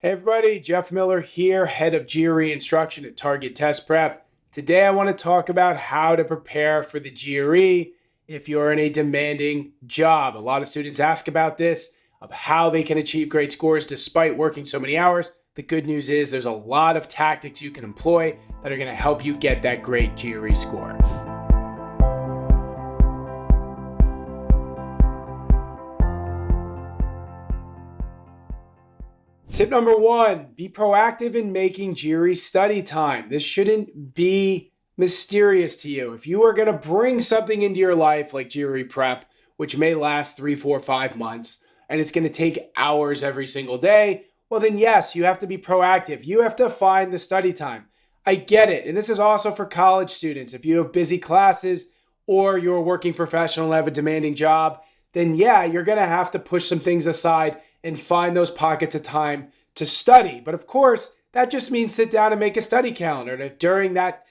Hey everybody, Jeff Miller here, head of GRE Instruction at Target Test Prep. Today I want to talk about how to prepare for the GRE if you're in a demanding job. A lot of students ask about this, of how they can achieve great scores despite working so many hours. The good news is there's a lot of tactics you can employ that are going to help you get that great GRE score. Tip number one, be proactive in making GRE study time. This shouldn't be mysterious to you. If you are going to bring something into your life like GRE prep, which may last 3, 4, 5 months, and it's going to take hours every single day, well then yes, you have to be proactive. You have to find the study time. I get it. And this is also for college students. If you have busy classes or you're a working professional and have a demanding job, then yeah, you're going to have to push some things aside and find those pockets of time to study. But of course, that just means sit down and make a study calendar. And if during that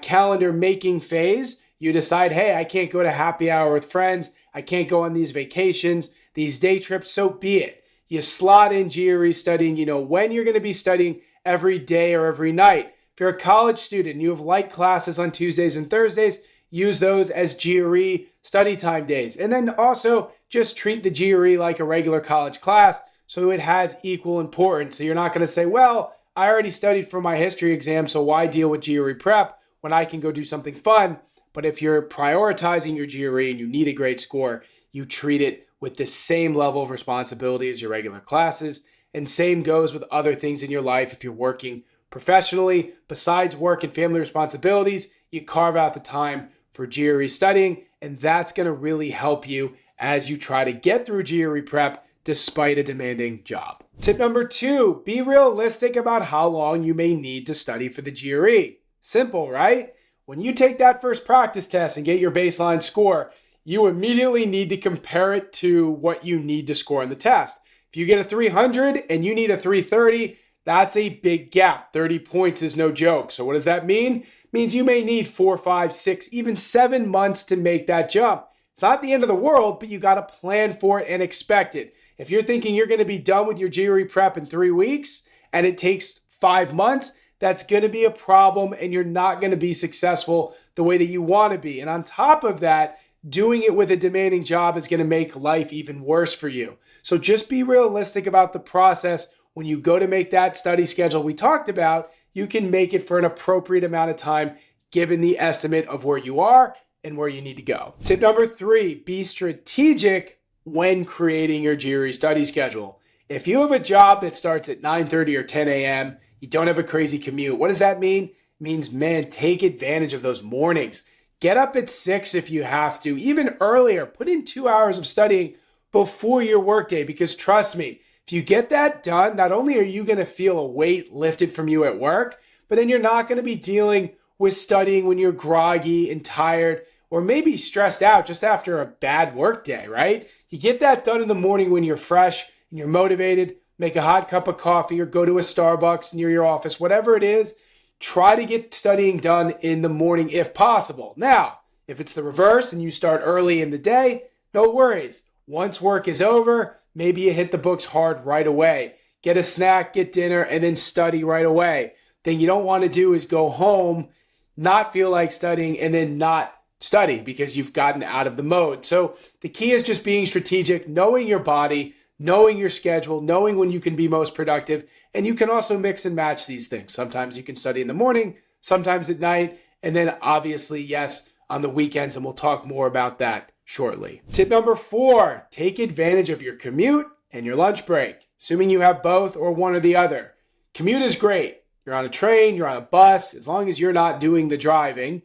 calendar making phase, you decide, hey, I can't go to happy hour with friends, I can't go on these vacations, these day trips, so be it. You slot in GRE studying, you know when you're going to be studying every day or every night. If you're a college student and you have light classes on Tuesdays and Thursdays, use those as GRE study time days. And then also just treat the GRE like a regular college class so it has equal importance. So you're not going to say, well, I already studied for my history exam, so why deal with GRE prep when I can go do something fun? But if you're prioritizing your GRE and you need a great score, you treat it with the same level of responsibility as your regular classes. And same goes with other things in your life. If you're working professionally, besides work and family responsibilities, you carve out the time for GRE studying, and that's going to really help you as you try to get through GRE prep despite a demanding job. Tip number two, be realistic about how long you may need to study for the GRE. Simple, right? When you take that first practice test and get your baseline score, you immediately need to compare it to what you need to score on the test. If you get a 300 and you need a 330, that's a big gap. 30 points is no joke. So what does that mean? It means you may need 4, 5, 6, even 7 months to make that jump. It's not the end of the world, but you got to plan for it and expect it. If you're thinking you're going to be done with your GRE prep in 3 weeks and it takes 5 months, that's going to be a problem and you're not going to be successful the way that you want to be. And on top of that, doing it with a demanding job is going to make life even worse for you. So just be realistic about the process. When you go to make that study schedule we talked about, you can make it for an appropriate amount of time given the estimate of where you are and where you need to go. Tip number three, be strategic when creating your GRE study schedule. If you have a job that starts at 9:30 or 10 a.m., you don't have a crazy commute. What does that mean? It means, man, take advantage of those mornings. Get up at 6 if you have to, even earlier. Put in 2 hours of studying before your workday, because trust me, if you get that done, not only are you going to feel a weight lifted from you at work, but then you're not going to be dealing with studying when you're groggy and tired or maybe stressed out just after a bad work day, right? You get that done in the morning when you're fresh and you're motivated, make a hot cup of coffee or go to a Starbucks near your office, whatever it is, try to get studying done in the morning if possible. Now, if it's the reverse and you start early in the day, no worries. Once work is over, maybe you hit the books hard right away. Get a snack, get dinner, and then study right away. Thing you don't want to do is go home, not feel like studying, and then not study because you've gotten out of the mode. So the key is just being strategic, knowing your body, knowing your schedule, knowing when you can be most productive, and you can also mix and match these things. Sometimes you can study in the morning, sometimes at night, and then obviously, yes, on the weekends, and we'll talk more about that shortly. Tip number four, take advantage of your commute and your lunch break, assuming you have both or one or the other. Commute is great. You're on a train, you're on a bus, as long as you're not doing the driving,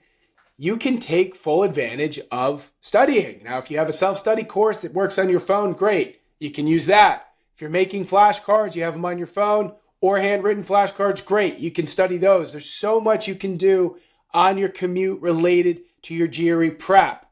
you can take full advantage of studying. Now, if you have a self-study course that works on your phone, great. You can use that. If you're making flashcards, you have them on your phone, or handwritten flashcards, great. You can study those. There's so much you can do on your commute related to your GRE prep.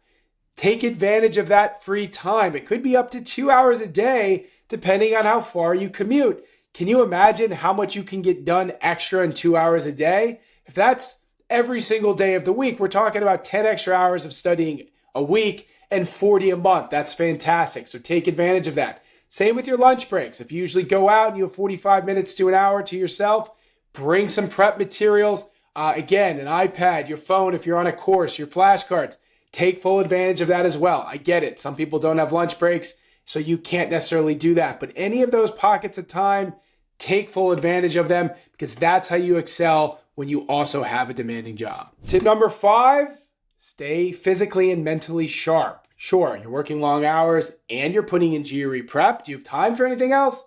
Take advantage of that free time. It could be up to 2 hours a day, depending on how far you commute. Can you imagine how much you can get done extra in 2 hours a day? If that's every single day of the week, we're talking about 10 extra hours of studying a week and 40 a month. That's fantastic. So take advantage of that. Same with your lunch breaks. If you usually go out and you have 45 minutes to an hour to yourself, bring some prep materials. Again, an iPad, your phone, if you're on a course, your flashcards. Take full advantage of that as well. I get it. Some people don't have lunch breaks, so you can't necessarily do that. But any of those pockets of time, take full advantage of them because that's how you excel when you also have a demanding job. Tip number 5, stay physically and mentally sharp. Sure, you're working long hours and you're putting in GRE prep. Do you have time for anything else?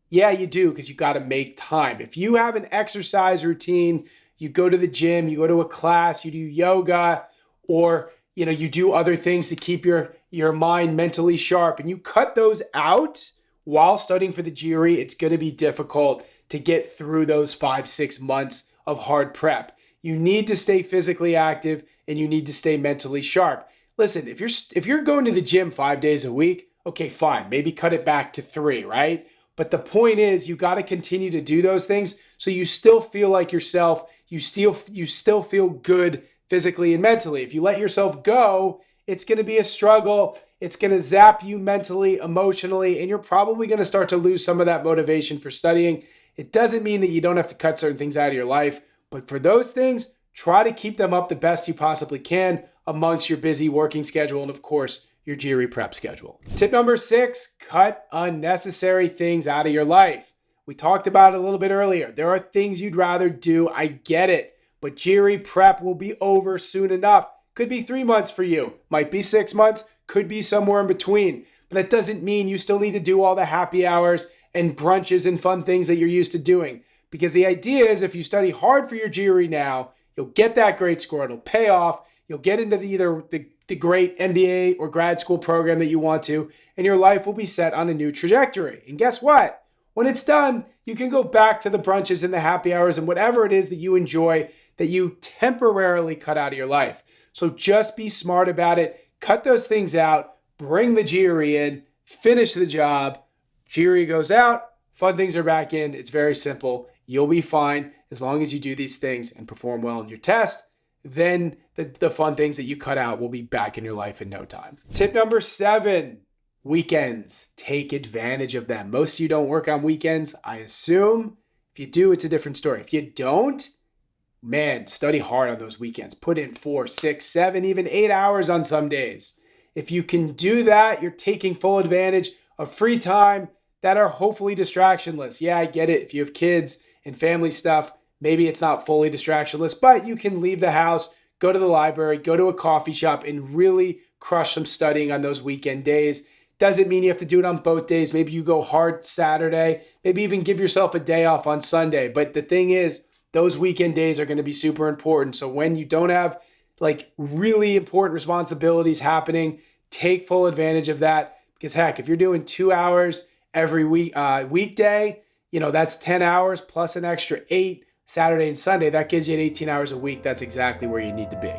Yeah, you do, because you got to make time. If you have an exercise routine, you go to the gym, you go to a class, you do yoga, or you do other things to keep your mind mentally sharp, and you cut those out while studying for the GRE, it's going to be difficult to get through those 5-6 months of hard prep. You need to stay physically active and you need to stay mentally sharp. Listen, if you're going to the gym 5 days a week, okay, fine, maybe cut it back to 3, right? But the point is, you got to continue to do those things so you still feel like yourself. You still feel good physically and mentally. If you let yourself go, it's going to be a struggle. It's going to zap you mentally, emotionally, and you're probably going to start to lose some of that motivation for studying. It doesn't mean that you don't have to cut certain things out of your life, but for those things, try to keep them up the best you possibly can amongst your busy working schedule and, of course, your GRE prep schedule. Tip number 6, cut unnecessary things out of your life. We talked about it a little bit earlier. There are things you'd rather do. I get it. But GRE prep will be over soon enough. Could be 3 months for you. Might be 6 months. Could be somewhere in between. But that doesn't mean you still need to do all the happy hours and brunches and fun things that you're used to doing. Because the idea is if you study hard for your GRE now, you'll get that great score. It'll pay off. You'll get into either the great MBA or grad school program that you want to, and your life will be set on a new trajectory. And guess what? When it's done, you can go back to the brunches and the happy hours and whatever it is that you enjoy that you temporarily cut out of your life. So just be smart about it. Cut those things out. Bring the GRE in. Finish the job. GRE goes out. Fun things are back in. It's very simple. You'll be fine as long as you do these things and perform well in your test. Then the fun things that you cut out will be back in your life in no time. Tip number 7, weekends. Take advantage of them. Most of you don't work on weekends, I assume. If you do, it's a different story. If you don't, man, study hard on those weekends. Put in 4, 6, 7, even 8 hours on some days. If you can do that, you're taking full advantage of free time that are hopefully distractionless. Yeah, I get it. If you have kids and family stuff, maybe it's not fully distractionless, but you can leave the house, go to the library, go to a coffee shop, and really crush some studying on those weekend days. Doesn't mean you have to do it on both days. Maybe you go hard Saturday, maybe even give yourself a day off on Sunday. But the thing is, those weekend days are going to be super important. So when you don't have like really important responsibilities happening, take full advantage of that. Because heck, if you're doing 2 hours every weekday, that's 10 hours plus an extra 8 Saturday and Sunday. That gives you 18 hours a week. That's exactly where you need to be.